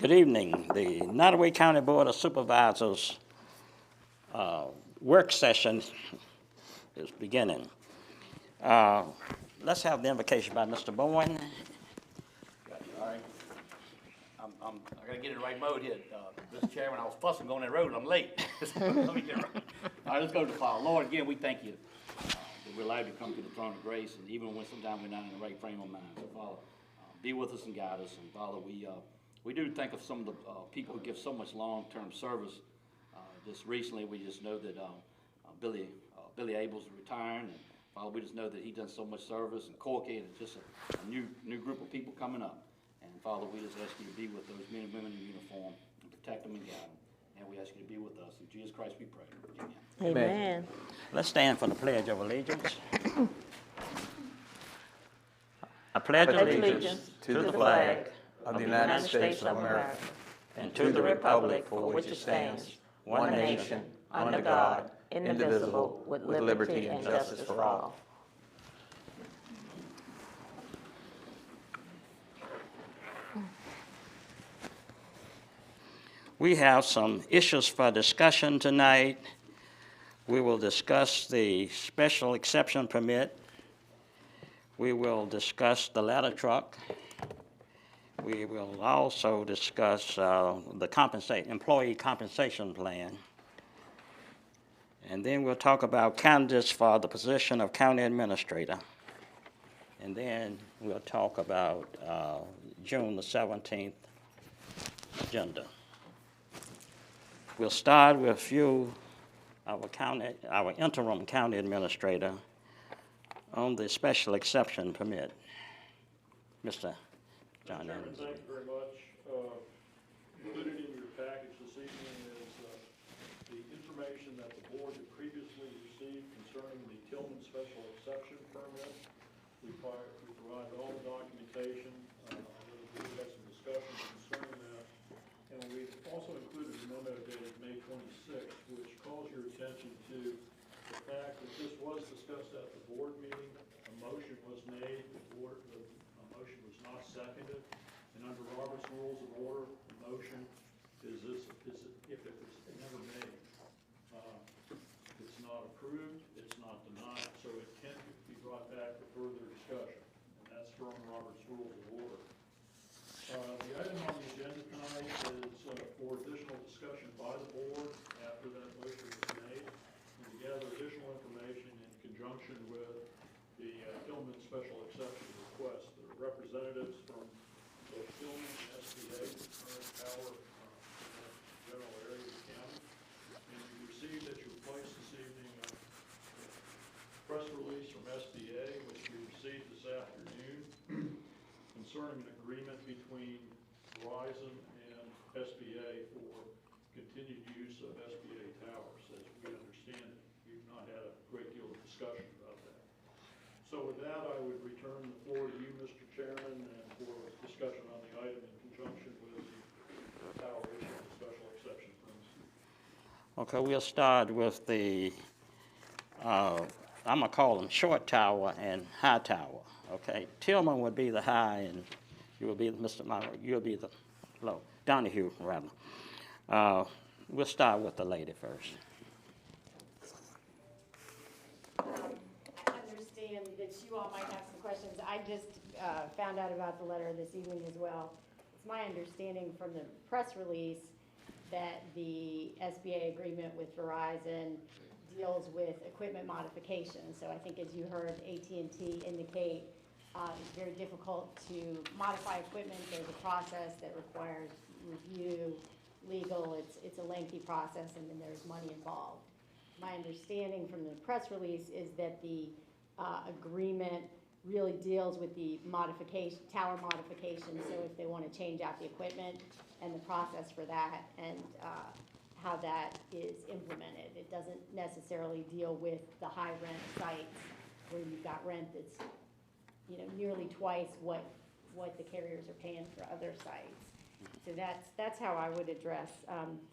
Good evening. The Nottaway County Board of Supervisors work session is beginning. Let's have the invocation by Mr. Bowen. Got you, all right. I gotta get in the right mode here. Mr. Chairman, I was fussing going that road, I'm late. Let me get it right. All right, let's go to the Father. Lord, again, we thank you that we're allowed to come to the throne of grace, and even when sometimes we're not in the right frame of mind. So, Father, be with us and guide us. And, Father, we do think of some of the people who give so much long-term service. Just recently, we just know that Billy Abels is retiring, and Father, we just know that he's done so much service, and Corky, and it's just a new group of people coming up. And Father, we just ask you to be with those men and women in uniform and protect them and guide them. And we ask you to be with us. In Jesus Christ we pray. Amen. Amen. Let's stand for the Pledge of Allegiance. I pledge allegiance to the flag of the United States of America and to the republic for which it stands, one nation, under God, indivisible, with liberty and justice for all. We have some issues for discussion tonight. We will discuss the special exception permit. We will discuss the ladder truck. We will also discuss the employee compensation plan. And then we'll talk about candidates for the position of county administrator. And then we'll talk about June the 17th agenda. We'll start with a few of our interim county administrator on the special exception permit. Mr. John Chairman, Anderson. thank you very much. Included in your package this evening is the information that the board had previously received concerning the Tillman special exception permit. We provided all the documentation. We had some discussions concerning that. And we also included a memo dated May 26th, which calls your attention to the fact that this was discussed at the board meeting. A motion was made. The motion was not seconded. And under Robert's Rules of Order, the motion is if it was never made, it's not approved, it's not denied, so it can be brought back for further discussion. And that's from Robert's Rules of Order. The item on the agenda tonight is for additional discussion by the board after that motion was made, and to gather additional information in conjunction with the Tillman special exception request. The representatives from both Tillman and SBA, the current power general area of the county, and you received at your place this evening a press release from SBA, which we received this afternoon, concerning an agreement between Verizon and SBA for continued use of SBA towers. As we understand it, we've not had a great deal of discussion about that. So with that, I would return the floor to you, Mr. Chairman, and for discussion on the item in conjunction with the tower issue and special exception permit. Okay, we'll start with the, I'm gonna call them short tower and high tower, okay? Tillman would be the high and you will be Mr. Monroe, you'll be the low, Donahue rather. We'll start with the lady first. I understand that you all might have some questions. I just found out about the letter this evening as well. It's my understanding from the press release that the SBA agreement with Verizon deals with equipment modification. So I think as you heard AT&T indicate, it's very difficult to modify equipment. There's a process that requires review, legal, it's a lengthy process, and then there's money involved. My understanding from the press release is that the agreement really deals with the modification, tower modification, so if they want to change out the equipment and the process for that and how that is implemented. It doesn't necessarily deal with the high rent sites where you've got rent that's, nearly twice what the carriers are paying for other sites. So that's how I would address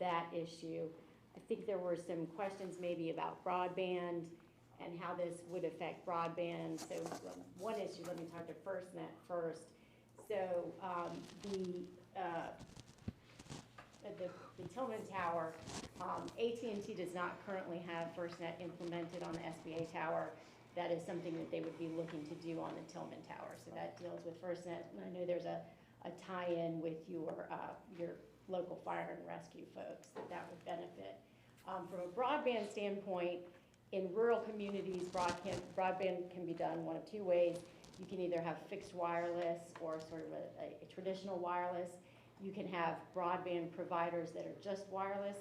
that issue. I think there were some questions maybe about broadband and how this would affect broadband. So one issue, let me talk to FirstNet first. So the the Tillman Tower, AT&T does not currently have FirstNet implemented on the SBA tower. That is something that they would be looking to do on the Tillman Tower. So that deals with FirstNet. And I know there's a tie-in with your local fire and rescue folks that would benefit. From a broadband standpoint, in rural communities, broadband can be done one of two ways. You can either have fixed wireless or sort of a traditional wireless. You can have broadband providers that are just wireless,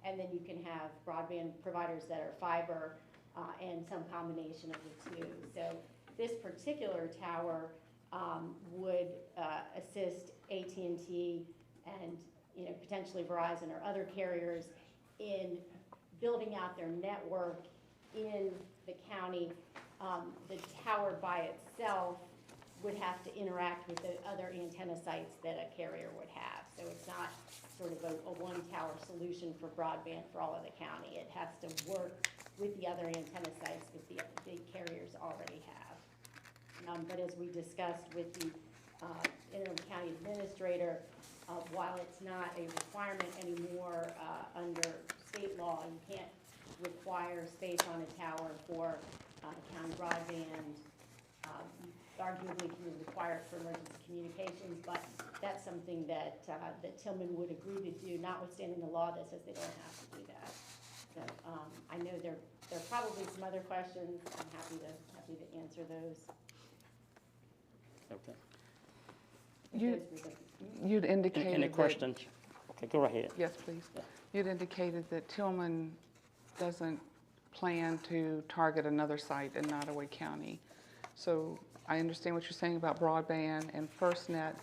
and then you can have broadband providers that are fiber and some combination of the two. So this particular tower would assist AT&T and potentially Verizon or other carriers in building out their network in the county. The tower by itself would have to interact with the other antenna sites that a carrier would have. So it's not sort of a one tower solution for broadband for all of the county. It has to work with the other antenna sites that the carriers already have. But as we discussed with the interim county administrator, while it's not a requirement anymore under state law, you can't require space on a tower for county broadband. You arguably can require it for emergency communications, but that's something that Tillman would agree to do, notwithstanding the law that says they don't have to do that. So I know there are probably some other questions. I'm happy to answer those. Okay. You'd indicated Any that- questions? Okay, go ahead. Yes, please. You'd indicated that Tillman doesn't plan to target another site in Nottaway County. So I understand what you're saying about broadband and FirstNet.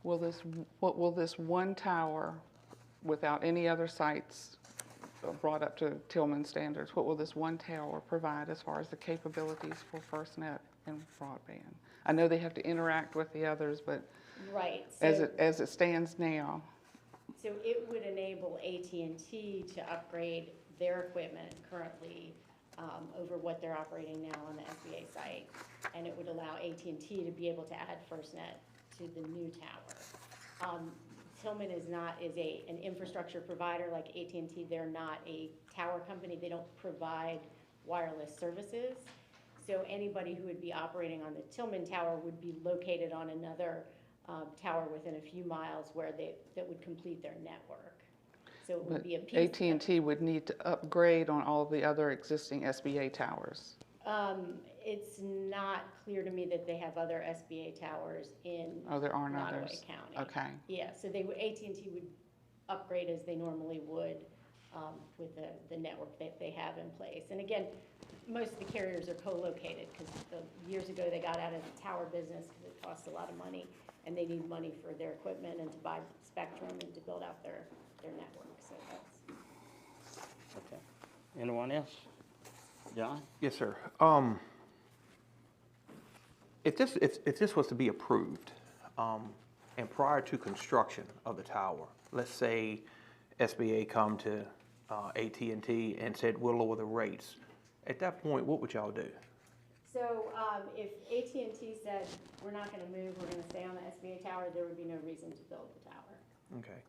What will this one tower, without any other sites brought up to Tillman standards, what will this one tower provide as far as the capabilities for FirstNet and broadband? I know they have to interact with the others, but Right. as it stands now. So it would enable AT&T to upgrade their equipment currently over what they're operating now on the SBA site. And it would allow AT&T to be able to add FirstNet to the new tower. Tillman is an infrastructure provider like AT&T. They're not a tower company. They don't provide wireless services. So anybody who would be operating on the Tillman Tower would be located on another tower within a few miles that would complete their network. So it would But be a piece. AT&T would need to upgrade on all of the other existing SBA towers. It's not clear to me that they have other SBA towers in Oh, there aren't Nottaway others? County. Okay. Yeah, so AT&T would upgrade as they normally would with the network that they have in place. And again, most of the carriers are co-located because years ago they got out of the tower business because it costs a lot of money and they need money for their equipment and to buy spectrum and to build out their network. So that's. Okay. Anyone else? John? Yes, sir. If this was to be approved, and prior to construction of the tower, let's say SBA come to AT&T and said, we'll lower the rates. At that point, what would y'all do? So if AT&T said, we're not going to move, we're going to stay on the SBA tower, there would be no reason to build the tower. Okay.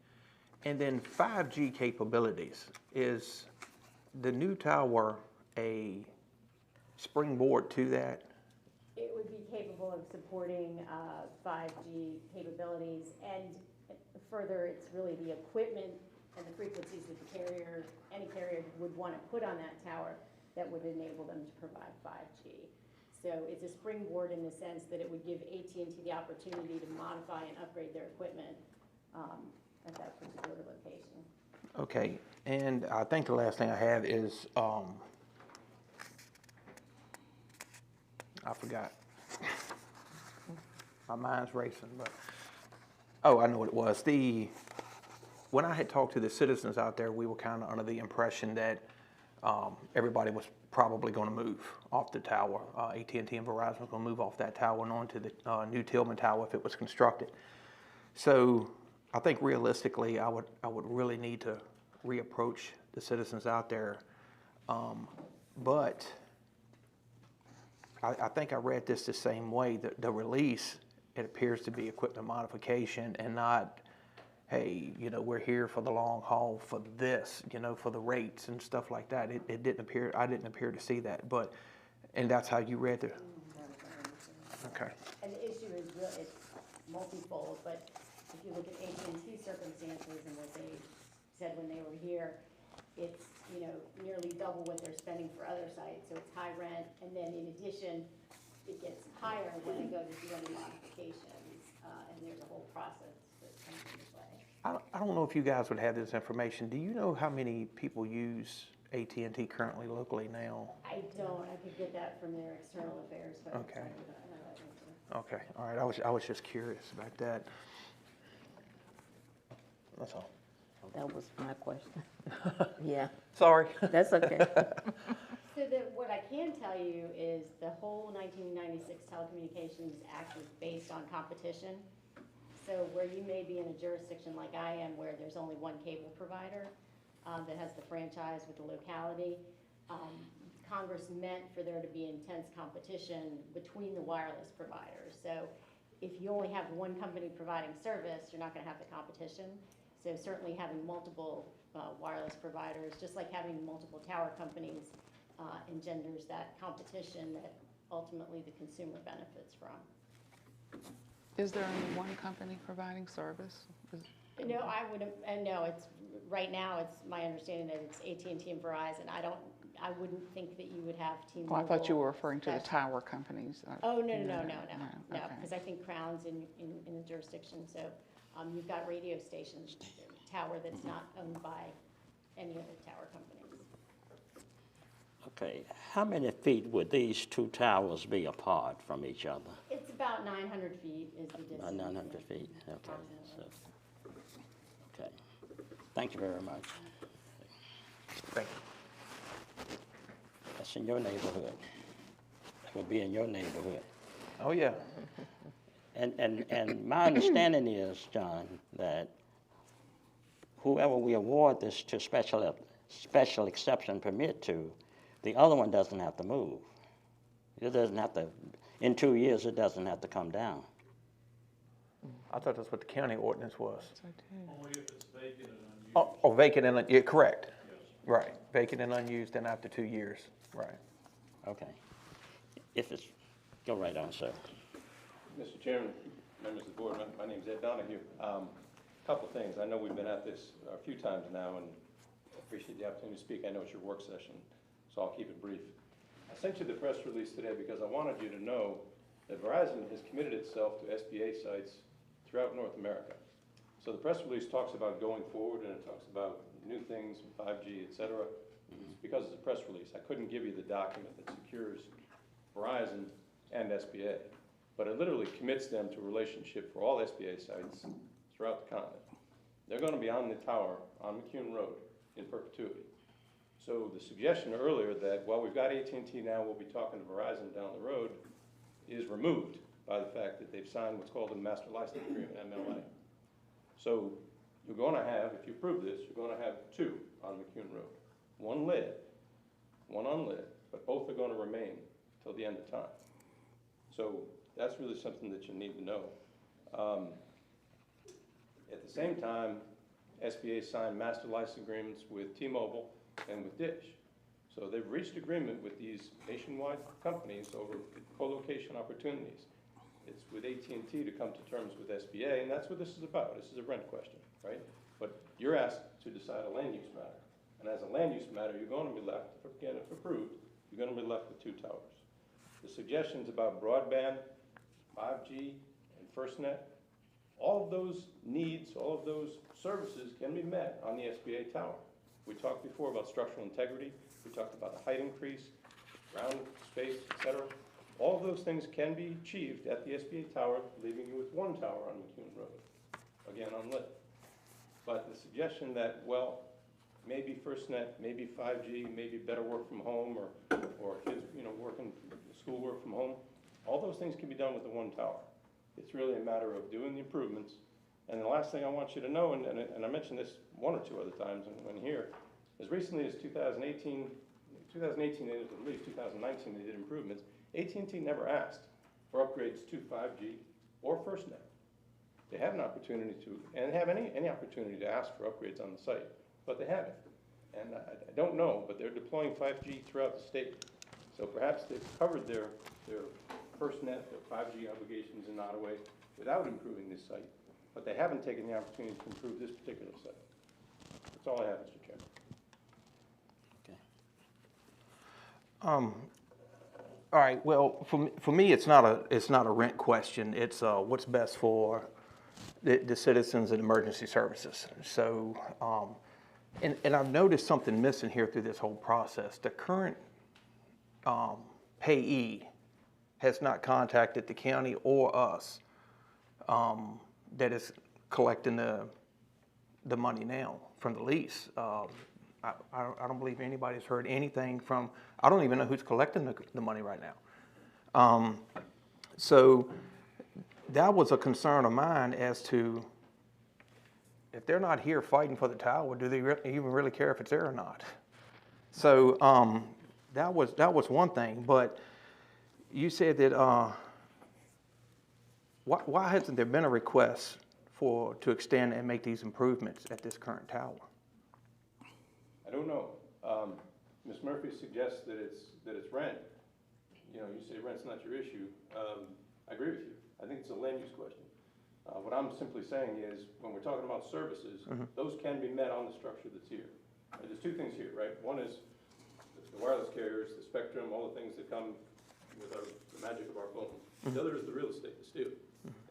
And then 5G capabilities. Is the new tower a springboard to that? It would be capable of supporting 5G capabilities, and further, it's really the equipment and the frequencies that any carrier would want to put on that tower that would enable them to provide 5G. So it's a springboard in the sense that it would give AT&T the opportunity to modify and upgrade their equipment at that particular location. Okay, and I think the last thing I have is, I forgot. My mind's racing, but, oh, I know what it was. When I had talked to the citizens out there, we were kind of under the impression that everybody was probably going to move off the tower. AT&T and Verizon was going to move off that tower and onto the new Tillman Tower if it was constructed. So I think realistically, I would really need to reapproach the citizens out there. But I think I read this the same way. The release, it appears to be equipment modification and not hey, you know, we're here for the long haul for this, you know, for the rates and stuff like that. It didn't appear, I didn't appear to see that, but, and that's how you read the, okay. And the issue is real, it's multifold, but if you look at AT&T circumstances and what they said when they were here, it's, you know, nearly double what they're spending for other sites, so it's high rent, and then in addition, it gets higher when they go to do any modifications, and there's a whole process that comes into play. I don't know if you guys would have this information. Do you know how many people use AT&T currently locally now? I don't, I could get that from their external affairs, but I'm Okay. sorry, I don't know that answer. Okay, all right, I was just curious about that. That's all. That was my question. Yeah, Sorry. that's okay. So what I can tell you is the whole 1996 Telecommunications Act was based on competition. So where you may be in a jurisdiction like I am, where there's only one cable provider that has the franchise with the locality, Congress meant for there to be intense competition between the wireless providers. So if you only have one company providing service, you're not going to have the competition. So certainly having multiple wireless providers, just like having multiple tower companies, engenders that competition that ultimately the consumer benefits from. Is there only one company providing service? No, I wouldn't, and no, it's, right now, it's my understanding that it's AT&T and Verizon. I wouldn't think that you would have T-Mobile. Well, I thought you were referring to the That's- tower companies. Oh, no, okay. because I think Crown's in the jurisdiction, so you've got radio stations, tower that's not owned by any other tower companies. Okay, how many feet would these two towers be apart from each other? It's about 900 feet is the distance. About 900 feet, okay. Approximately. So, okay, thank you very much. Thank you. That's in your neighborhood. That will be in your neighborhood. Oh, yeah. And my understanding is, John, that whoever we award this to special exception permit to, the other one doesn't have to move. It doesn't have to, in 2 years, it doesn't have to come down. I thought that's what the county ordinance was. Only if it's vacant and unused. Oh, vacant and, yeah, correct. Yes. Right, vacant and unused, and after 2 years, right. Okay. If it's, go right on, sir. Mr. Chairman, members of the board, my name's Ed Donahue. Couple of things. I know we've been at this a few times now, and I appreciate the opportunity to speak. I know it's your work session, so I'll keep it brief. I sent you the press release today because I wanted you to know that Verizon has committed itself to SBA sites throughout North America. So the press release talks about going forward, and it talks about new things, 5G, et cetera. It's because it's a press release. I couldn't give you the document that secures Verizon and SBA. But it literally commits them to a relationship for all SBA sites throughout the continent. They're going to be on the tower on McCune Road in perpetuity. So the suggestion earlier that, well, we've got AT&T now, we'll be talking to Verizon down the road, is removed by the fact that they've signed what's called a Master License Agreement, MLA. So you're going to have, if you approve this, you're going to have two on McCune Road. One lit, one unlit, but both are going to remain till the end of time. So that's really something that you need to know. At the same time, SBA signed master license agreements with T-Mobile and with Dish. So they've reached agreement with these nationwide companies over co-location opportunities. It's with AT&T to come to terms with SBA, and that's what this is about. This is a rent question, right? But you're asked to decide a land use matter. And as a land use matter, you're going to be left, again, if approved, you're going to be left with two towers. The suggestions about broadband, 5G, and FirstNet, all of those needs, all of those services can be met on the SBA tower. We talked before about structural integrity. We talked about the height increase, ground space, et cetera. All of those things can be achieved at the SBA tower, leaving you with one tower on McCune Road, again unlit. But the suggestion that, well, maybe FirstNet, maybe 5G, maybe better work from home, or kids, working, school work from home, all those things can be done with the one tower. It's really a matter of doing the improvements. And the last thing I want you to know, and I mentioned this one or two other times when here, as recently as 2018 they did, at least 2019 they did improvements. AT&T never asked for upgrades to 5G or FirstNet. They have an opportunity to, and have any opportunity to ask for upgrades on the site, but they haven't. And I don't know, but they're deploying 5G throughout the state. So perhaps they've covered their FirstNet, their 5G obligations in Nottaway without improving this site, but they haven't taken the opportunity to improve this particular site. That's all I have, Mr. Chairman. All right, well, for me, it's not a rent question. It's what's best for the citizens and emergency services. So, and I've noticed something missing here through this whole process. The current payee has not contacted the county or us that is collecting the money now from the lease. I don't believe anybody's heard anything from, I don't even know who's collecting the money right now. So that was a concern of mine as to if they're not here fighting for the tower, do they even really care if it's there or not? So that was one thing, but you said that, why hasn't there been a request to extend and make these improvements at this current tower? I don't know. Ms. Murphy suggests that it's rent. You know, you say rent's not your issue. I agree with you. I think it's a land use question. What I'm simply saying is, when we're talking about services, those can be met on the structure that's here. There's two things here, right? One is the wireless carriers, the spectrum, all the things that come with the magic of our phones. The other is the real estate, the steel.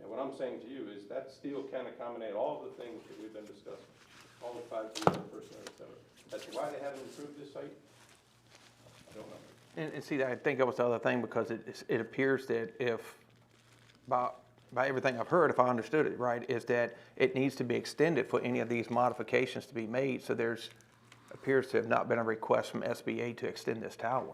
And what I'm saying to you is that steel can accommodate all of the things that we've been discussing, all the 5G, all the FirstNet, et cetera. As to why they haven't improved this site, I don't know. And see, I think that was the other thing, because it appears that if, by everything I've heard, if I understood it right, is that it needs to be extended for any of these modifications to be made. So appears to have not been a request from SBA to extend this tower.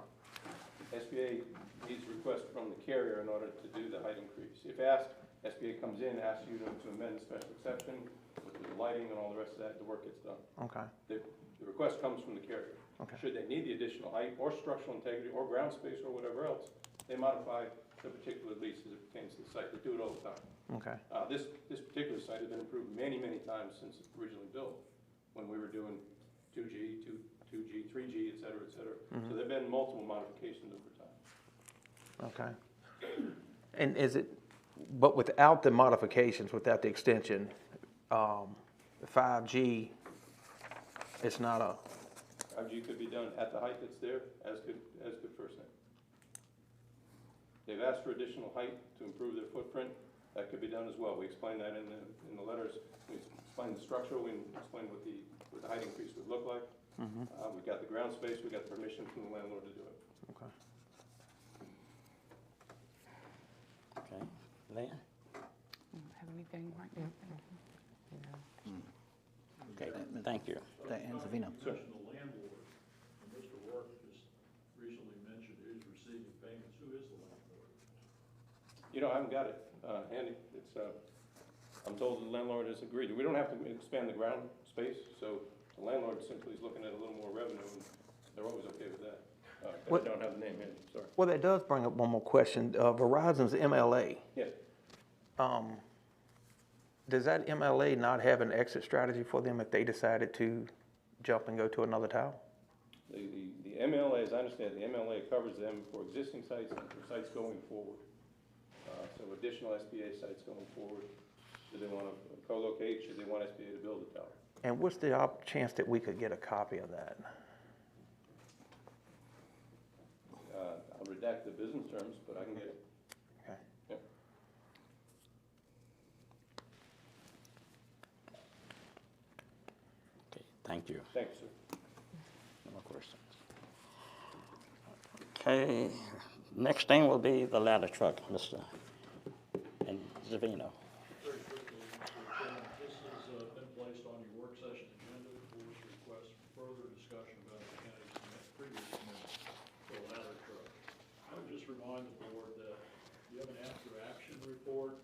SBA needs a request from the carrier in order to do the height increase. If SBA comes in, asks you to amend the special exception with the lighting and all the rest of that, the work gets done. Okay. The request comes from the carrier. Okay. Should they need the additional height or structural integrity or ground space or whatever else, they modify the particular lease as it pertains to the site. They do it all the time. Okay. This particular site has been improved many, many times since it was originally built, when we were doing 2G, 2G, 3G, et cetera, et cetera. So there have been multiple modifications over time. Okay. And but without the modifications, without the extension, the 5G, it's not a... 5G could be done at the height that's there, as could FirstNet. They've asked for additional height to improve their footprint. That could be done as well. We explained that in the letters. We explained the structural. We explained what the height increase would look like. We've got the ground space. We got the permission from the landlord to do it. Okay. Okay, Lynn? Have anything right now? Okay, thank you. Diane Zavino. Mention the landlord, and Mr. Rourke just recently mentioned who's receiving payments. Who is the landlord? You know, I haven't got it handy. I'm told the landlord has agreed. We don't have to expand the ground space, so the landlord simply is looking at a little more revenue, and they're always okay with that. I don't have the name handy, sorry. Well, that does bring up one more question. Verizon's MLA. Yeah. Does that MLA not have an exit strategy for them if they decided to jump and go to another tower? The MLA, as I understand it, the MLA covers them for existing sites and for sites going forward. So additional SBA sites going forward. Should they want to co-locate? Should they want SBA to build a tower? And what's the chance that we could get a copy of that? I'll redact the business terms, but I can get it. Okay. Yep. Okay, thank you. Thank you, sir. No more questions. Okay, next thing will be the ladder truck, Mr. and Zavino. Very quickly, Mr. Chairman, this has been placed on your work session agenda. The board's request for further discussion about the county's previous commitment for the ladder truck. I would just remind the board that you have an after-action report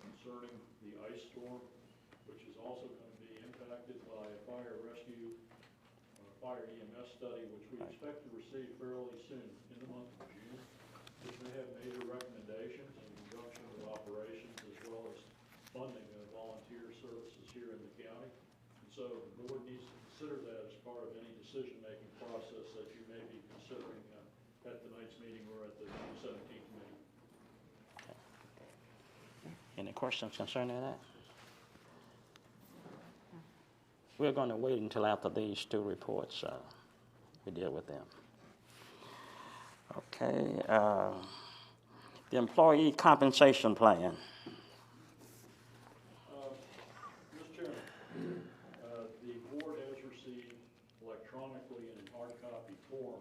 concerning the ice storm, which is also going to be impacted by a fire rescue, fire EMS study, which we expect to receive fairly soon, in the month of June. This may have major recommendations in conjunction with operations as well as funding Any questions concerning that? We're going to wait until after these two reports, we deal with them. Okay, the employee compensation plan. Mr. Chairman, the board has received electronically and in hard copy form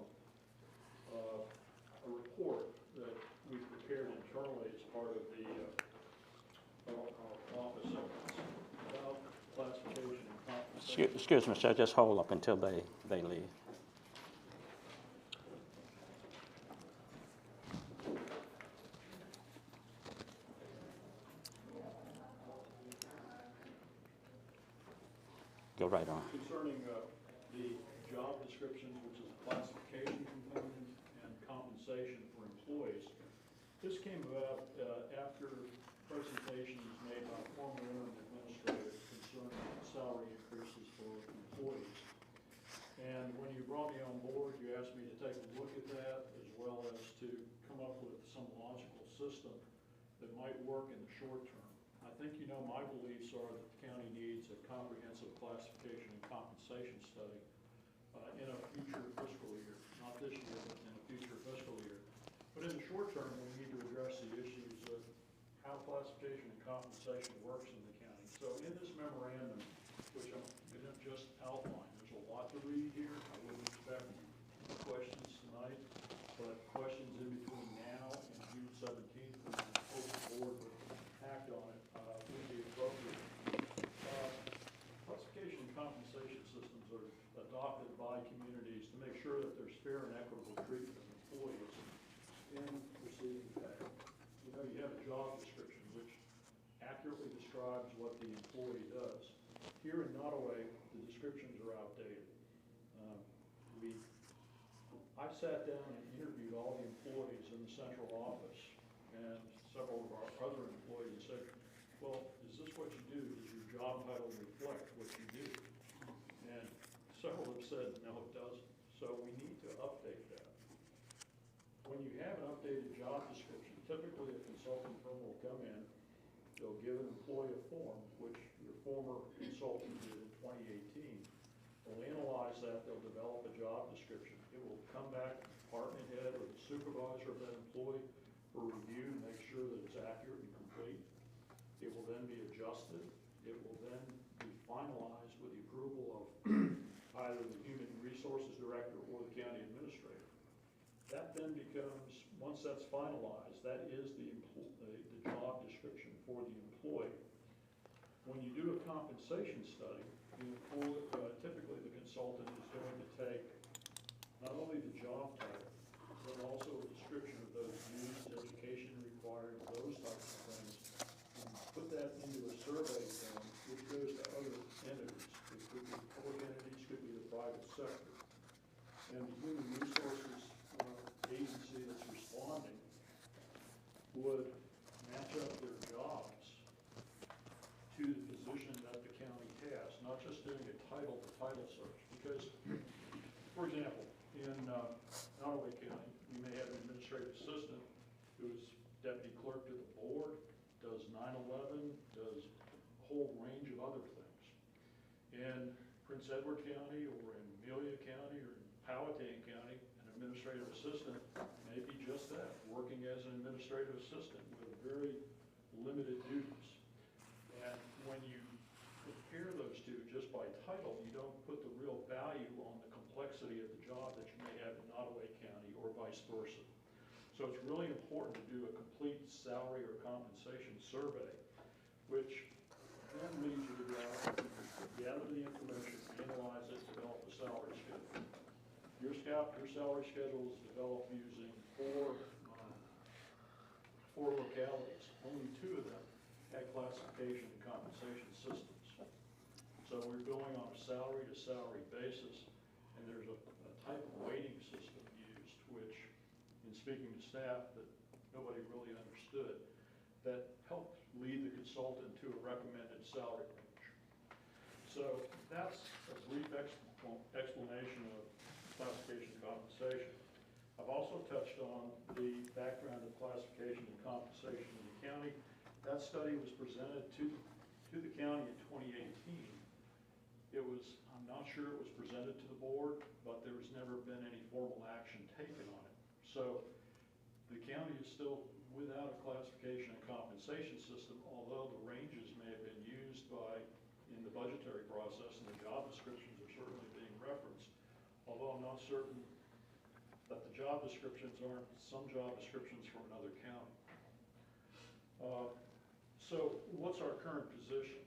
a report that we prepared internally as part of our office efforts about classification and compensation. Excuse me, sir, just hold up until they leave. Go right on. Concerning the job descriptions, which is a classification component and compensation for employees, this came about after presentations made by former interim administrators concerning salary increases for employees. And when you brought me on board, you asked me to take a look at that as well as to come up with some logical system that might work in the short term. I think you know my beliefs are that the county needs a comprehensive classification and compensation study in a future fiscal year, not this year, but in a future fiscal year. But in the short term, we need to address the issues of how classification and compensation works in the county. So in this memorandum, which I'm going to just outline, there's a lot to read here. I wouldn't expect questions tonight, but questions in between now and June 17th, when I hope the board would act on it, would be appropriate. Classification and compensation systems are adopted by communities to make sure that there's fair and equitable treatment of employees in receiving pay. You know, you have a job description which accurately describes what the employee does. Here in Nottoway, the descriptions are outdated. I sat down and interviewed all the employees in the central office and several of our other employees and said, well, is this what you do? Does your job title reflect what you do? And several have said, no, it doesn't. So we need to update that. When you have an updated job description, typically a consulting firm will come in, they'll give an employee a form, which your former consultant did in 2018. They'll analyze that, they'll develop a job description. It will come back to the department head or the supervisor of that employee for review to make sure that it's accurate and complete. It will then be adjusted. It will then be finalized with the approval of either the Human Resources Director or the county administrator. That then becomes, once that's finalized, that is the job description for the employee. When you do a compensation study, typically the consultant is going to take not only the job title, but also a description of those duties, education required, those types of things, and put that into a survey form, which goes to other entities. It could be public entities, could be the private sector. And the human resources agency that's responding would match up their jobs to the position that the county has, not just doing a title search. Because, for example, in Nottoway County, you may have an administrative assistant who's deputy clerk to the board, does 9/11, does a whole range of other things. In Prince Edward County or in Amelia County or in Powhatan County, an administrative assistant may be just that, working as an administrative assistant with very limited duties. And when you compare those two just by title, you don't put the real value on the complexity of the job that you may have in Nottoway County or vice versa. So it's really important to do a complete salary or compensation survey, which then leads you to go out, gather the information, analyze it, develop a salary schedule. Your salary schedule is developed using four localities. Only 2 of them had classification and compensation systems. So we're going on a salary to salary basis, and there's a type of weighting system used, which, in speaking to staff, that nobody really understood, that helped lead the consultant to a recommended salary range. So that's a brief explanation of classification and compensation. I've also touched on the background of classification and compensation in the county That study was presented to the county in 2018. It was, I'm not sure it was presented to the board, but there was never been any formal action taken on it. So the county is still without a classification and compensation system, although the ranges may have been used in the budgetary process, and the job descriptions are certainly being referenced, although I'm not certain that the job descriptions aren't some job descriptions from another county. So what's our current position?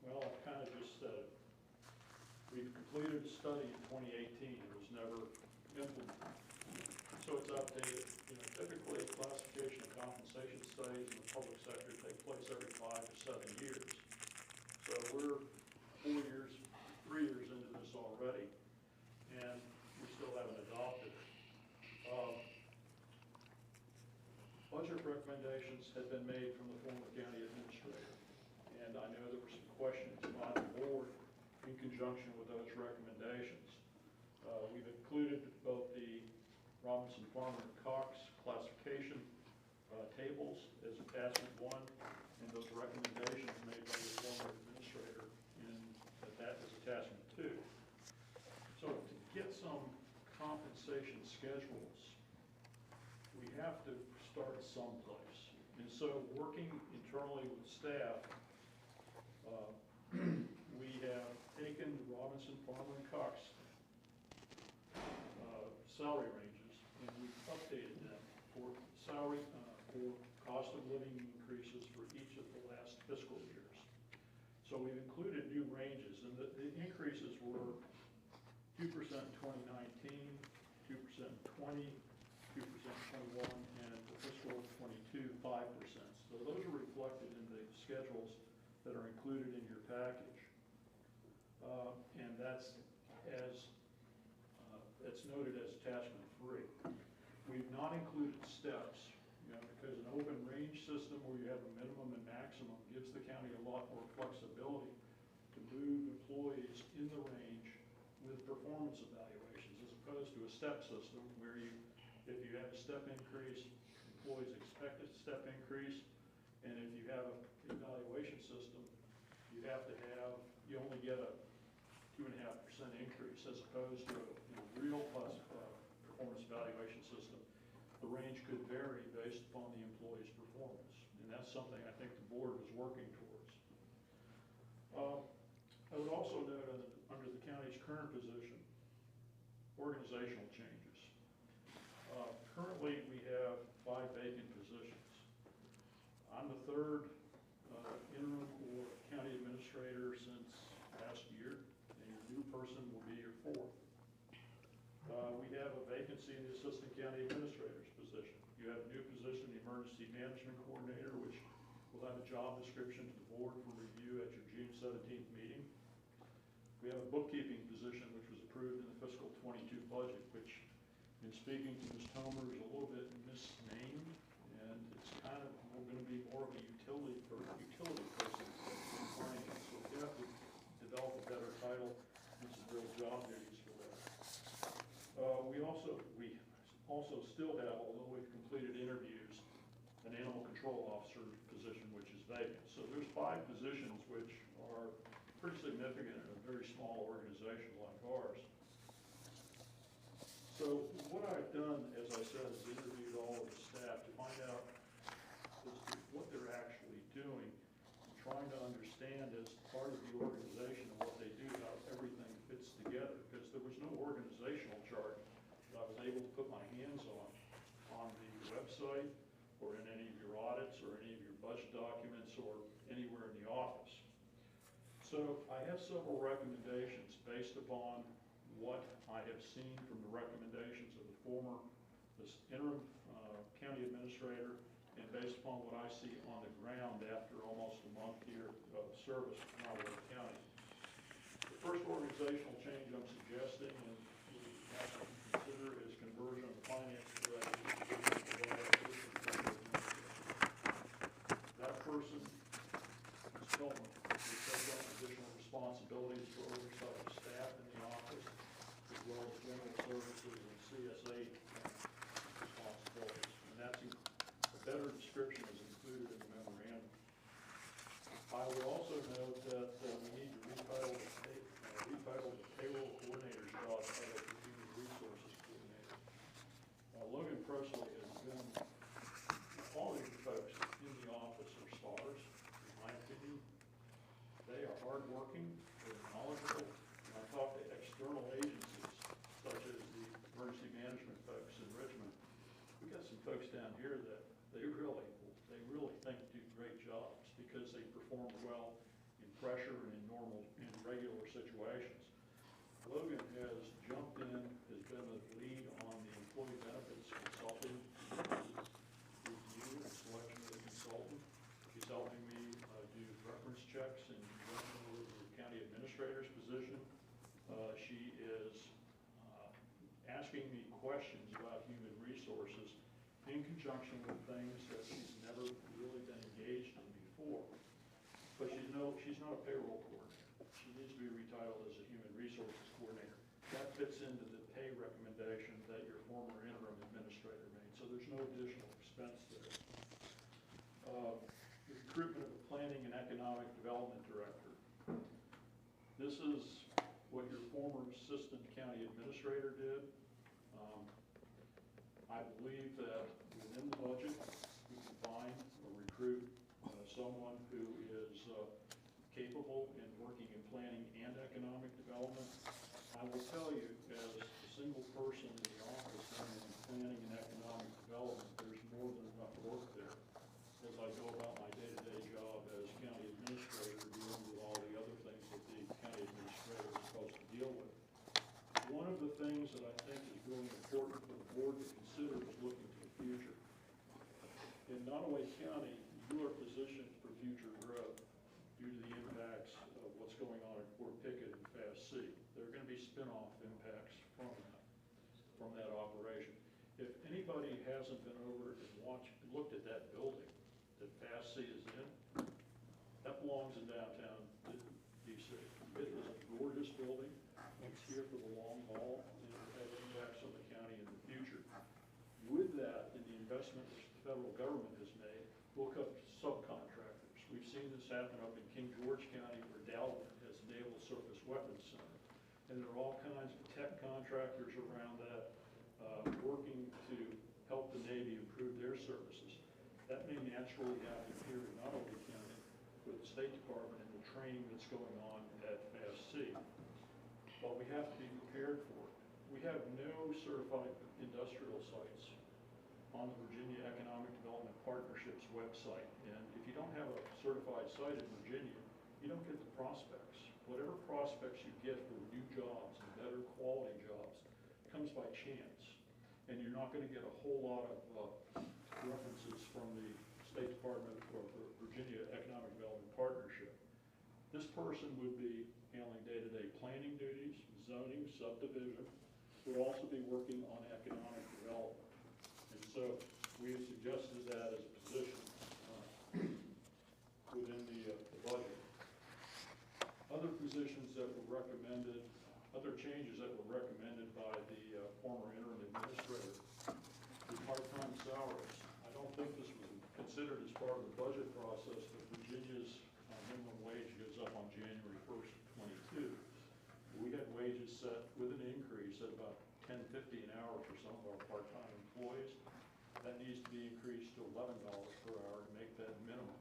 Well, I've kind of just said it. We've completed a study in 2018. It was never implemented. So it's outdated. You know, typically, classification and compensation studies in the public sector take place every 5 to 7 years. So we're 3 years into this already, and we still haven't adopted it. Budget recommendations had been made from the former county administrator, and I know there were some questions by the board in conjunction with those recommendations. We've included both the Robinson, Farmer, and Cox classification tables as attachment 1, and those recommendations made by the former administrator that is attachment 2. So to get some compensation schedules, we have to start someplace. And so working internally with staff, we have taken the Robinson, Farmer, and Cox salary ranges, and we've updated them for salary, for cost of living increases for each of the last fiscal years. So we've included new ranges, and the increases were 2% in 2019, 2% in 20, 2% in 21, and for fiscal 22, 5%. So those are reflected in the schedules that are included in your package. And that's it's noted as attachment 3. We've not included steps, because an open range system where you have a minimum and maximum gives the county a lot more flexibility to move employees in the range with performance evaluations, as opposed to a step system where if you have a step increase, employees expect a step increase, and if you have an evaluation system, you only get a 2.5% increase, as opposed to a real performance evaluation system. The range could vary based upon the employee's performance, and that's something I think the board was working towards. I would also note under the county's current position, organizational changes. Currently, we have 5 vacant positions. I'm the 3rd interim or county administrator since last year, and your new person will be your 4th. We have a vacancy in the assistant county administrator's position. You have a new position, the emergency management coordinator, which will have a job description to the board for review at your June 17th meeting. We have a bookkeeping position, which was approved in the fiscal 22 budget, which, in speaking to Ms. Tomer, is a little bit misnamed, and it's kind of going to be more of a utility person in finance. So we have to develop a better title and some real job duties for that. We also still have, although we've completed interviews, an animal control officer position, which is vacant. So there's 5 positions which are pretty significant in a very small organization like ours. So what I've done, as I said, is interviewed all of the staff to find out as to what they're actually doing, and trying to understand as part of the organization and what they do, how everything fits together, because there was no organizational chart that I was able to put my hands on the website or in any of your audits or any of your budget documents or anywhere in the office. So I have several recommendations based upon what I have seen from the recommendations of the former interim county administrator, and based upon what I see on the ground after almost a month here of service in Nottaway County. The first organizational change I'm suggesting, and we have to consider, is conversion of the finance director. That person is Tillman, who takes on additional responsibilities for oversight of staff in the office, as well as general services and CSA responsibilities. And that's a better description is included in the memorandum. folks down here that they really think do great jobs because they perform well in pressure and in regular situations. Logan has jumped in, has been a lead on the employee benefits consulting review and selection of the consultant. She's helping me do reference checks in conjunction with the county administrator's position. She is asking me questions about human resources in conjunction with things that she's never really been engaged in before. But she's not a payroll coordinator. She needs to be retitled as a human resources coordinator. That fits into the pay recommendation that your former interim administrator made, so there's no additional expense there. The recruitment of a planning and economic development director. This is what your former assistant county administrator did. I believe that within the budget, we can find or recruit someone who is capable in working in planning and economic development. I will tell you, as a single person in the office and in planning and economic development, there's more than enough work there. As I go about my day-to-day job as county administrator, dealing with all the other things that the county administrator is supposed to deal with. One of the things that I think is really important for the board to consider is looking to the future. In Nottoway County, you are positioned for future growth due to the impacts of what's going on at Fort Pickett and Fast C. There are going to be spin-off impacts from that operation. If anybody hasn't been over and looked at that building that Fast C is in, that belongs in downtown DC. It is a gorgeous building. It's here for the long haul, and it will have impacts on the county in the future. With that, in the investment which the federal government has made, we'll cut subcontractors. We've seen this happen up in King George County where Dalvin has a Naval Surface Weapons Center. And there are all kinds of tech contractors around that working to help the Navy improve their services. That may naturally happen here in Nottoway County with the State Department and the training that's going on at Fast C. But we have to be prepared for it. We have no certified industrial sites on the Virginia Economic Development Partnerships website. And if you don't have a certified site in Virginia, you don't get the prospects. Whatever prospects you get for new jobs and better quality jobs comes by chance. And you're not going to get a whole lot of references from the State Department or the Virginia Economic Development Partnership. This person would be handling day-to-day planning duties, zoning, subdivision, would also be working on economic development. And so we have suggested that as a position within the budget. Other positions that were recommended, other changes that were recommended by the former interim administrator, the part-time salaries. I don't think this was considered as part of the budget process, but Virginia's minimum wage goes up on January 1st, 22. We had wages set with an increase at about $10.50 an hour for some of our part-time employees. That needs to be increased to $11 per hour to make that minimum.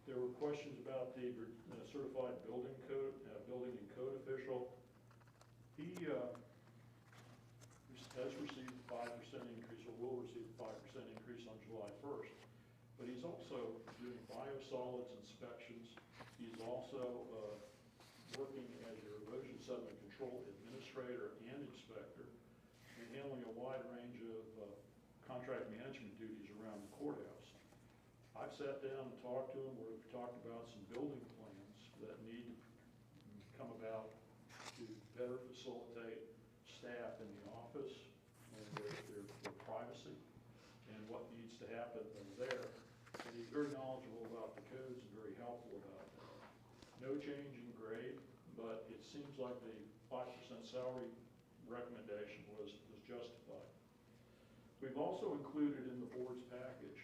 There were questions about the certified building and code official. He has received a 5% increase, or will receive a 5% increase on July 1st. But he's also doing biosolids inspections. He's also working as your erosion sediment control administrator and inspector, and handling a wide range of contract management duties around the courthouse. I've sat down and talked to him. We've talked about some building plans that need to come about to better facilitate staff in the office and their privacy and what needs to happen there. And he's very knowledgeable about the codes and very helpful about that. No change in grade, but it seems like the 5% salary recommendation was justified. We've also included in the board's package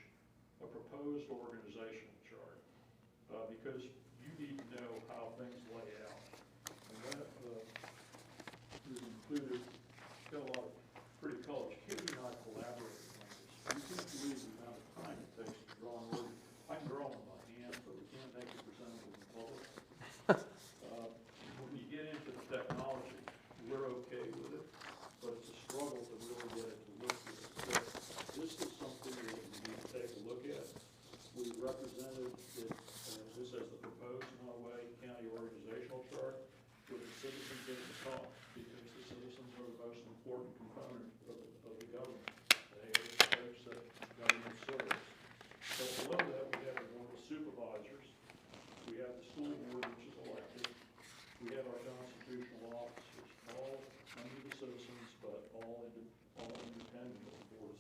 a proposed organizational chart because you need to know how things lay out. And that is included. It's got a lot of pretty colors. Kitty and I collaborated on this. You can't believe the amount of time it takes to draw an order. I can draw them by hand, but we can't make it presentable in public. When you get into the technology, we're okay with it, but it's a struggle to really get it to look good.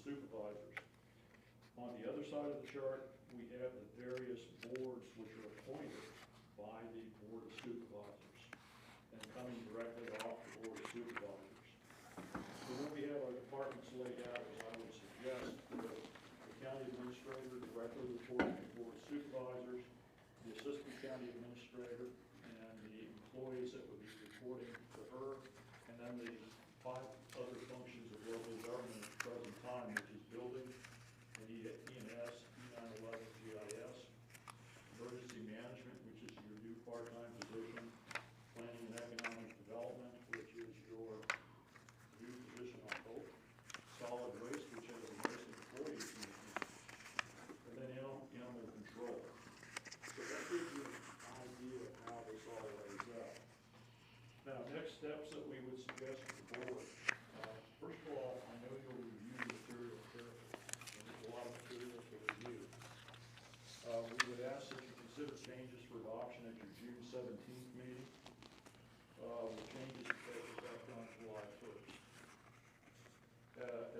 Supervisors. On the other side of the chart, we have the various boards which are appointed by the Board of Supervisors and coming directly off the Board of Supervisors. So when we have our departments laid out, as I would suggest, that the county administrator directly reporting to the Board of Supervisors, the assistant county administrator, and the employees that would be reporting to her, and then the 5 other functions of local government at the present time, which is building, and E&S, E911 GIS, emergency management, which is your new part-time position, planning and economic development, which is your new position on hope, solid waste, which has the most employees in it, and then animal control. So that gives you an idea of how this all lays out. Now, next steps that we would suggest to the board. First of all, I know you'll review the material carefully, and there's a lot of material to review. We would ask that you consider changes for adoption at your June 17th meeting, with changes to take effect on July 1st.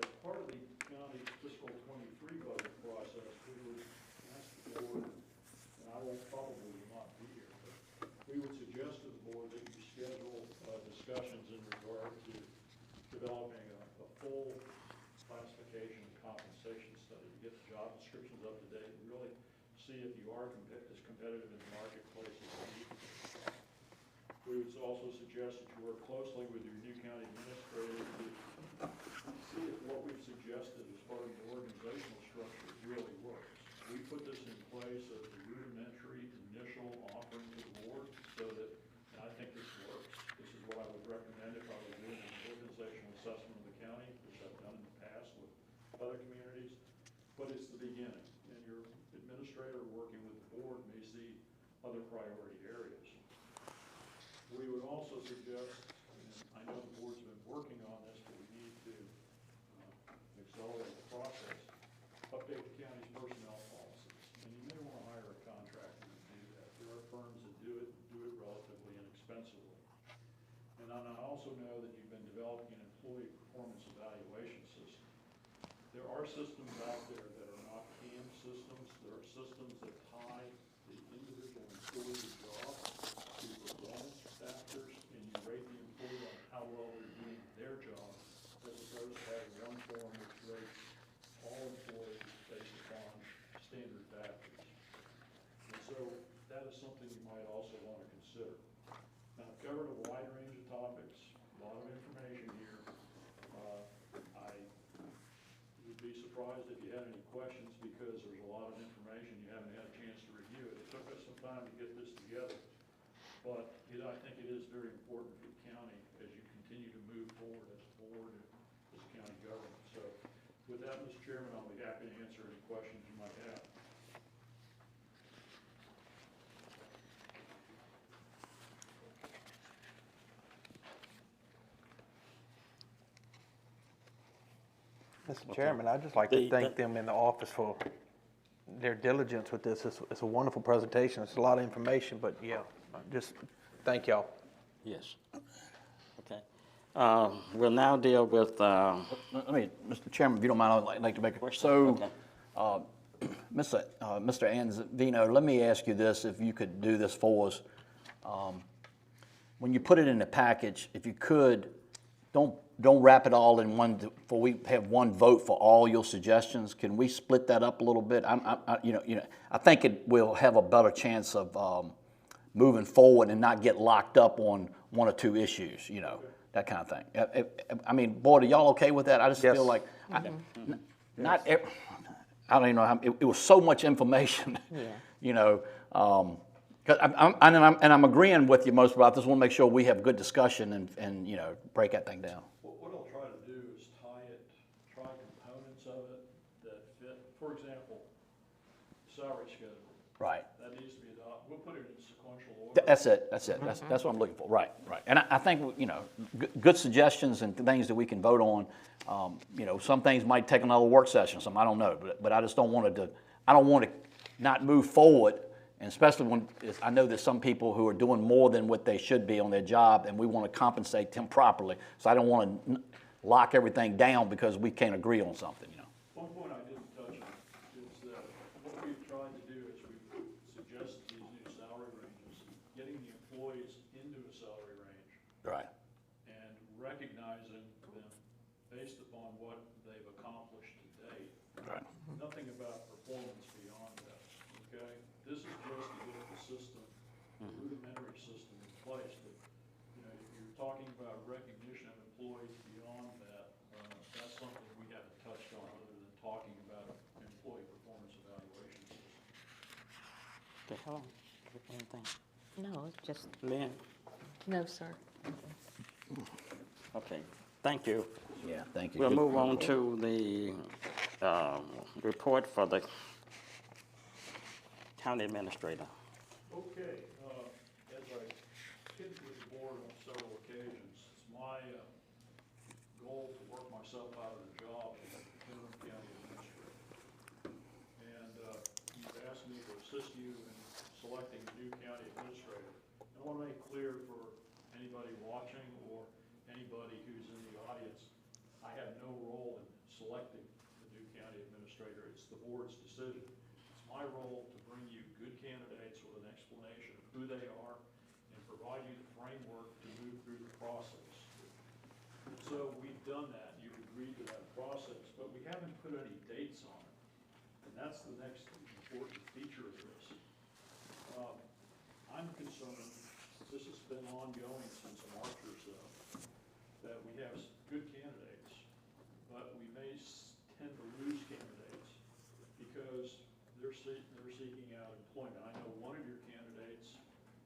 As part of the county fiscal 23 budget process, we would ask the board, and I will probably not be here, but we would suggest to the board that you schedule discussions in regard to developing a full classification and compensation study to get the job descriptions up to date and really see if you are as competitive in the marketplace as you need to be. We would also suggest that you work closely with your new county administrator to see if what we've suggested as far as the organizational structure really works. We put this in place as a rudimentary initial offering to the board so that, and I think this works. This is what I would recommend if I was doing an organizational assessment of the county, which I've done in the past with other communities, but it's the beginning. And your administrator working with the board may see other priority areas. We would also suggest, and I know the board's been working on this, but we need to accelerate the process, update the county's personnel policies. And you may want to hire a contractor to do that. There are firms that do it relatively inexpensively. And then I also know that you've been developing an employee performance evaluation system. There are systems out there that are not CAM systems. There are systems that tie the individual employee job to performance factors, and you rate the employee on how well they're doing their job, as opposed to having one form which rates all employees based upon standard factors. And so that is something you might also want to consider. Now, I've covered a wide range of topics, a lot of information here. I would be surprised if you had any questions because there's a lot of information you haven't had a chance to review it. It took us some time to get this together, but I think it is very important for the county as you continue to move forward as a board and as a county government. So with that, Mr. Chairman, I'll be happy to answer any questions you might have. Mr. Chairman, I'd just like to thank them in the office for their diligence with this. It's a wonderful presentation. It's a lot of information, but yeah, just thank y'all. Yes. Okay. We'll now deal with, Let me, Mr. Chairman, if you don't mind, I'd like to make a question. So, Mr. Anzavino, let me ask you this, if you could do this for us. When you put it in the package, if you could, don't wrap it all in one, for we have one vote for all your suggestions. Can we split that up a little bit? I think it will have a better chance of moving forward and not get locked up on 1 or 2 issues, that kind of thing. I mean, board, are y'all okay with that? I just feel like, I don't even know how, it was so much information, Yeah. 'cause I'm agreeing with you most about this. Want to make sure we have good discussion and break that thing down. What I'll try to do is try components of it that fit. For example, salary schedule. Right. That needs to be adopted. We'll put it in sequential order. That's it. That's what I'm looking for. Right. And I think good suggestions and things that we can vote on. Some things might take another work session. Some I don't know, but I just don't want to. I don't want to not move forward. And especially when I know there's some people who are doing more than what they should be on their job, and we want to compensate them properly. So I don't want to lock everything down because we can't agree on something. Right. and recognizing them based upon what they've accomplished to date. Right. Nothing about performance beyond that, okay? This is just to get the system, the rudimentary system in place. But, you know, if you're talking about recognition of employees beyond that, that's something we haven't touched on other than talking about an employee performance evaluation system. Okay, Helen, anything? No, it's just, Lynn? No, sir. Okay, thank you. Yeah, thank you. We'll Good move on report. to the report for the county administrator. Okay, as I hinted with the board on several occasions, it's my goal to work myself out of the job as interim county administrator. And you've asked me to assist you in selecting a new county administrator. And I want to make clear for anybody watching or anybody who's in the audience, I have no role in selecting the new county administrator. It's the board's decision. It's my role to bring you good candidates with an explanation of who they are and provide you the framework to move through the process. And so we've done that. You've agreed to that process, but we haven't put any dates on it. And that's the next important feature of this. I'm concerned, this has been ongoing since March or so, that we have good candidates, but we may tend to lose candidates because they're seeking out employment. I know one of your candidates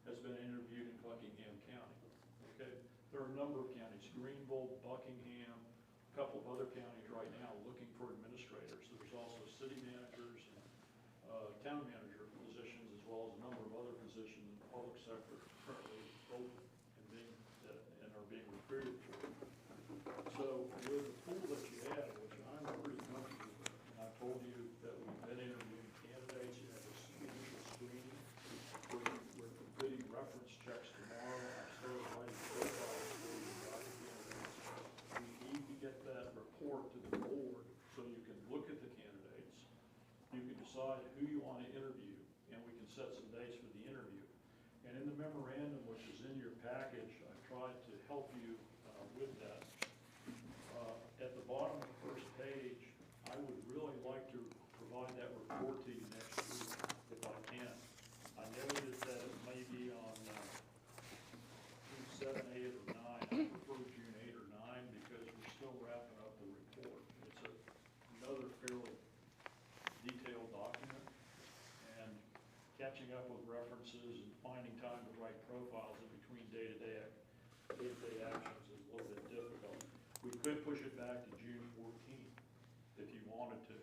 has been interviewed in Buckingham County, okay? There are a number of counties, Greenville, Buckingham, a couple of other counties right now looking for administrators. There's also city managers and town manager positions, as well as a number of other positions in the public sector currently open and are being recruited for. So with the pool that you have, which I'm pretty comfortable with, and I told you that we've been interviewing candidates, you have this initial screening, we're completing reference checks tomorrow, I started writing profiles for you about the candidates. We need to get that report to the board so you can look at the candidates, you can decide who you want to interview, and we can set some dates for the interview. And in the memorandum, which is in your package, I tried to help you with that. At the bottom of the first page, I would really like to provide that report to you next week, if I can. I noted that it may be on June 7, 8, or 9. I prefer June 8 or 9 because we're still wrapping up the report. It's another fairly detailed document, and catching up with references and finding time to write profiles in between day-to-day actions is a little bit difficult. We could push it back to June 14th if you wanted to,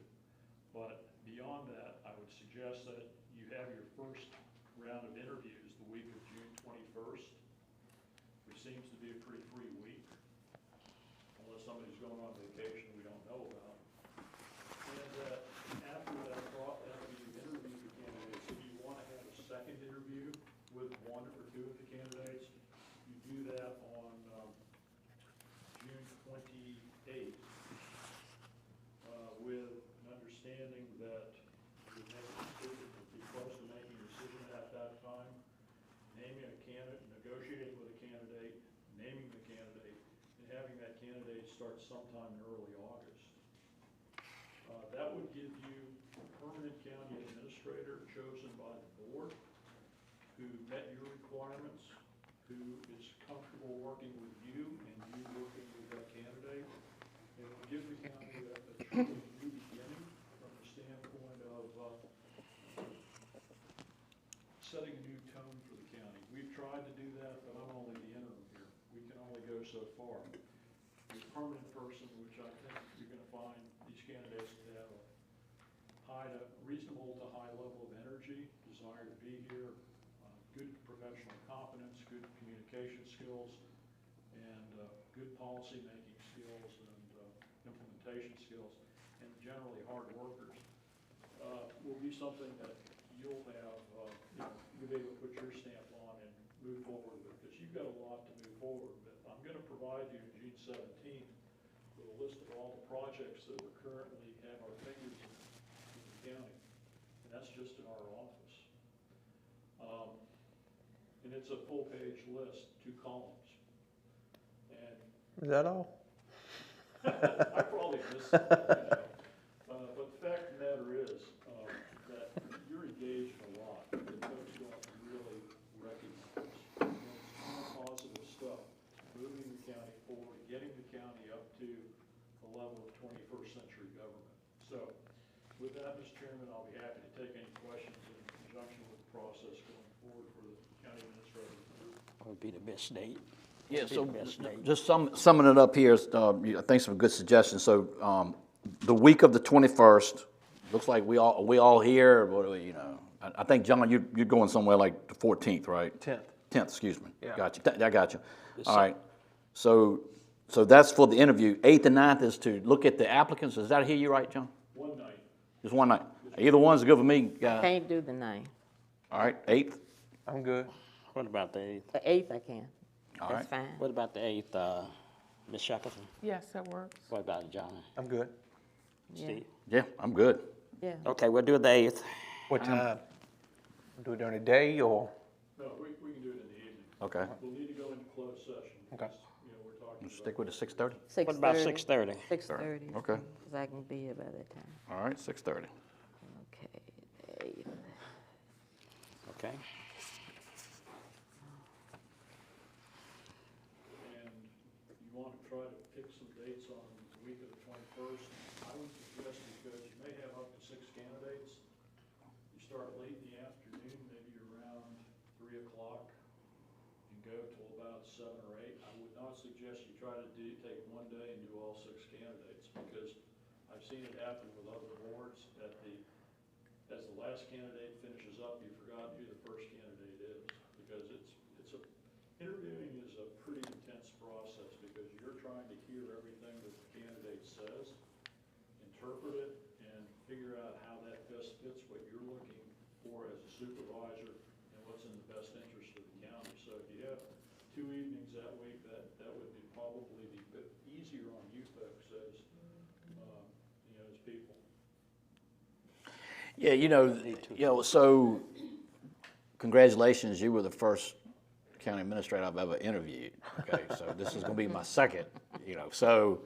but beyond that, I would suggest that you have your first round of interviews the week of June 21st, which seems to be a pretty free week, unless somebody's going on vacation we don't know about. And after you've interviewed the candidates, if you want to have a second interview with one or two of the candidates, you do that on June 28th with an understanding that you make a decision, be close to making a decision at that time, naming a candidate, negotiating with a candidate, naming the candidate, and having that candidate start sometime in early August. That would give you a permanent county administrator chosen by the board who met your requirements, who is comfortable working with you and you working with that candidate. It will give the county a truly new beginning from the standpoint of setting a new tone for the county. We've tried to do that, but I'm only the interim here. We can only go so far. The permanent person, which I think you're going to find these candidates to have a reasonable to high level of energy, desire to be here, good professional competence, good communication skills, and good policy making skills and implementation skills, and generally hard workers, will be something that you'll have, you'll be able to put your stamp on and move forward with, because you've got a lot to move forward with. I'm going to provide you June 17th with a list of all the projects that we currently have our fingers in the county, and that's just in our office. And it's a full-page list, 2 columns. Is that all? I probably missed something, but the fact of the matter is, that you're engaged in a lot that folks don't really recognize. And it's positive stuff, moving the county forward, getting the county up to the level of 21st century government. So, with that, Mr. Chairman, I'll be happy to take any questions in conjunction with the process going forward for the county administrator group. That would be the best date. Yeah, Be so the best date. just summing it up here, thanks for a good suggestion. So, the week of the 21st, looks like we all here, I think, John, you're going somewhere like the 14th, right? 10th. 10th, excuse me. Yeah. Got you. I got you. All right. So that's for the interview. 8th and 9th is to look at the applicants. Does that hear you right, John? One night. Just one night. Either one's good for me, guys. Can't do the 9th. All right, 8th? I'm good. What about the 8th? The 8th I can. All That's right. fine. What about the 8th, Ms. Shackleton? Yes, that works. What about John? I'm good. Yeah. Steve? Yeah, I'm good. Yeah. Okay, we'll do the 8th. What time? Do it during the day or? No, we can do it in the evening. Okay. We'll need to go into closed session. Okay. because, we're talking about. Stick with the 6:30? 6:30. What about 6:30? 6:30. Okay. Because I can be here by that time. All right, 6:30. Okay, the 8th. Okay. And you want to try to pick some dates on the week of the 21st. I would suggest, because you may have up to 6 candidates, you start late in the afternoon, maybe around 3 o'clock, and go till about 7 or 8. I would not suggest you try to take one day and do all 6 candidates, because I've seen it happen with other boards as the last candidate finishes up, you've forgotten who the first candidate is, because interviewing is a pretty intense process, because you're trying to hear everything that the candidate says, interpret it, and figure out how that best fits what you're looking for as a supervisor and what's in the best interest of the county. So if you have 2 evenings that week, that would be probably be a bit easier on you folks as people. Yeah, so congratulations, you were the first county administrator I've ever interviewed. Okay, so this is gonna be my second, so,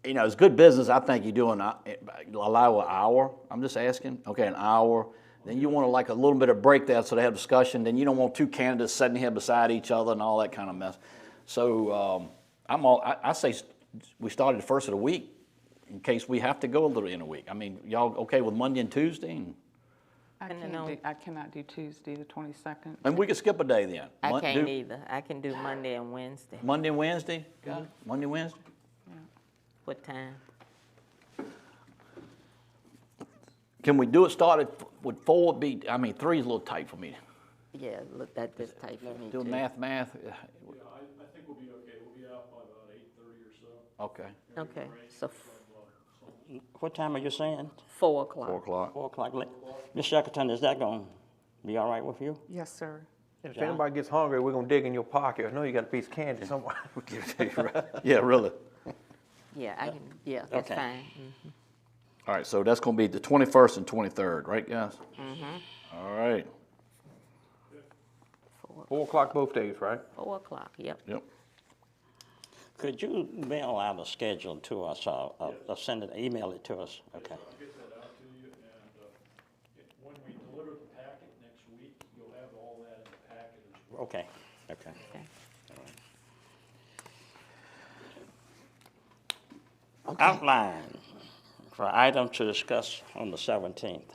it's good business. I think you're doing, allow an hour, I'm just asking, okay, an hour. Then you want like a little bit of break there so they have discussion. Then you don't want 2 candidates sitting here beside each other and all that kind of mess. So, I say we started the first of the week in case we have to go a little in a week. I mean, y'all okay with Monday and Tuesday? I cannot do Tuesday, the 22nd. And we could skip a day then. I can't either. I can do Monday and Wednesday. Monday and Wednesday? Got it? Monday and Wednesday? What time? Can we do it started with 4 be, 3 is a little tight for me. Yeah, look, that's just tight for me Do too. math. Yeah, I think we'll be okay. We'll be out by about 8:30 or so. Okay. Okay, so What time are you saying? 4 o'clock. 4 o'clock. 4 o'clock. Ms. Shackleton, is that going to be all right with you? Yes, sir. If anybody gets hungry, we're gonna dig in your pocket. I know you got a piece of candy somewhere. Yeah, really. Yeah, I can, that's Okay. fine. All right, so that's gonna be the 21st and 23rd, right, guys? Mm-hmm. All right, 4 o'clock both days, right? 4 o'clock, yep. yep. Could you mail out a schedule to us, or send it, email it to us? Okay. I'll get that out to you, and when we deliver the packet next week, you'll have all that in the packet as well. Okay, okay. Okay. Outline for item to discuss on the 17th. We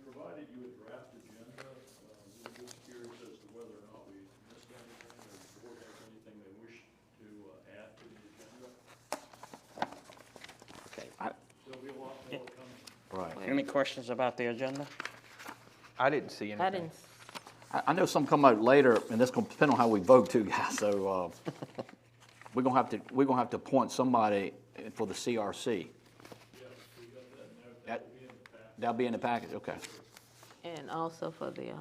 provided you a draft agenda. We were just curious as to whether or not we missed anything, or the board has anything they wish to add to the agenda. Okay. There'll be a lot more coming. Right. Any questions about the agenda? I didn't see anything. I didn't, I know some come out later, and that's gonna depend on how we vote too, guys, so, we're gonna have to appoint somebody for the CRC. Yes, we got that note. That will be in the packet. That'll be in the package, okay. and also for the,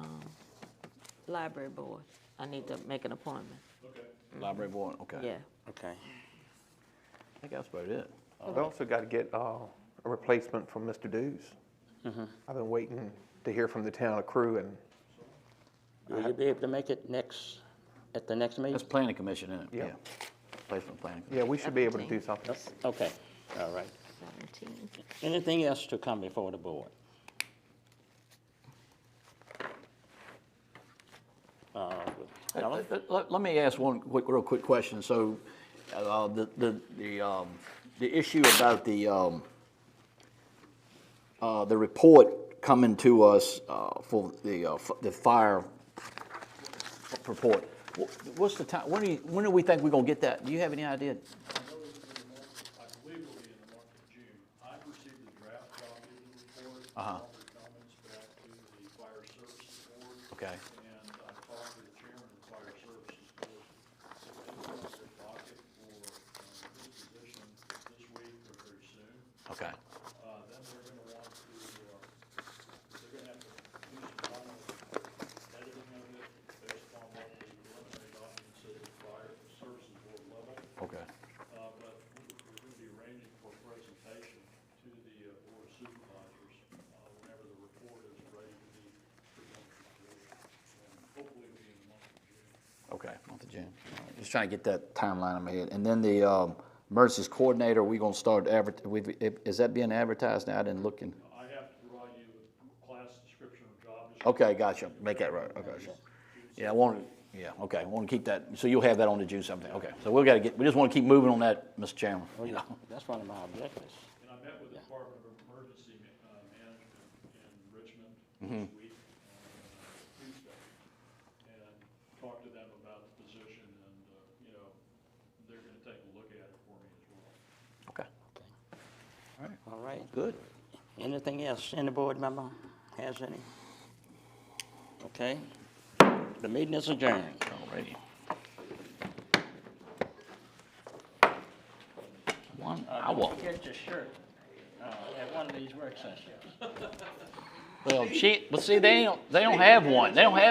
library board, I need to make an appointment. Okay. Library board, okay. Yeah, Okay. I think that's about it. We also got to get a replacement for Mr. Dews. I've been waiting to hear from the town crew, and Will you be able to make it next at the next meeting? That's planning commission, isn't it? Yeah. Placement planning. Yeah, we should be able to do something. Okay, all right. 17. Anything else to come before the board? Alan? Let me ask one real quick question. So, the issue about the report coming to us, for the fire report, what's the time, when do we think we're gonna get that? Do you have any idea? I believe it'll be in the month of June. I've received the draft copy of the report, all the comments back to the Fire Services Board. Okay. And I talked to the chairman of the Fire Services Board. So they will have their docket for this position this week or very soon. Okay. Then they're gonna want to, they're gonna have to do some final editing of it based upon what the preliminary documents say at the Fire Services Board level. Okay. But we're gonna be arranging for a presentation to the Board of Supervisors, whenever the report is ready to be presented to the board. And hopefully it'll be in the month of June. Okay, month of June. All right, just trying to get that timeline in my head. And then the emergencies coordinator, we gonna start is that being advertised now? I didn't look in. I have to provide you with class description or job description. Okay, gotcha. Make that right. Okay. Yeah, okay, I want to keep that, so you'll have that on the June something. Okay, so we just want to keep moving on that, Mr. Chairman. Oh, yeah, that's one of my objectives. And I met with the Department of Emergency Management in Richmond this week on Tuesday, and talked to them about the position, and, they're gonna take a look at it for me as well. Okay. All right. Good. Anything else any board member has any? Okay. The meeting is adjourned. Alrighty. 1 hour. Don't forget your shirt at one of these work sessions. Well, see, they don't have one. They don't have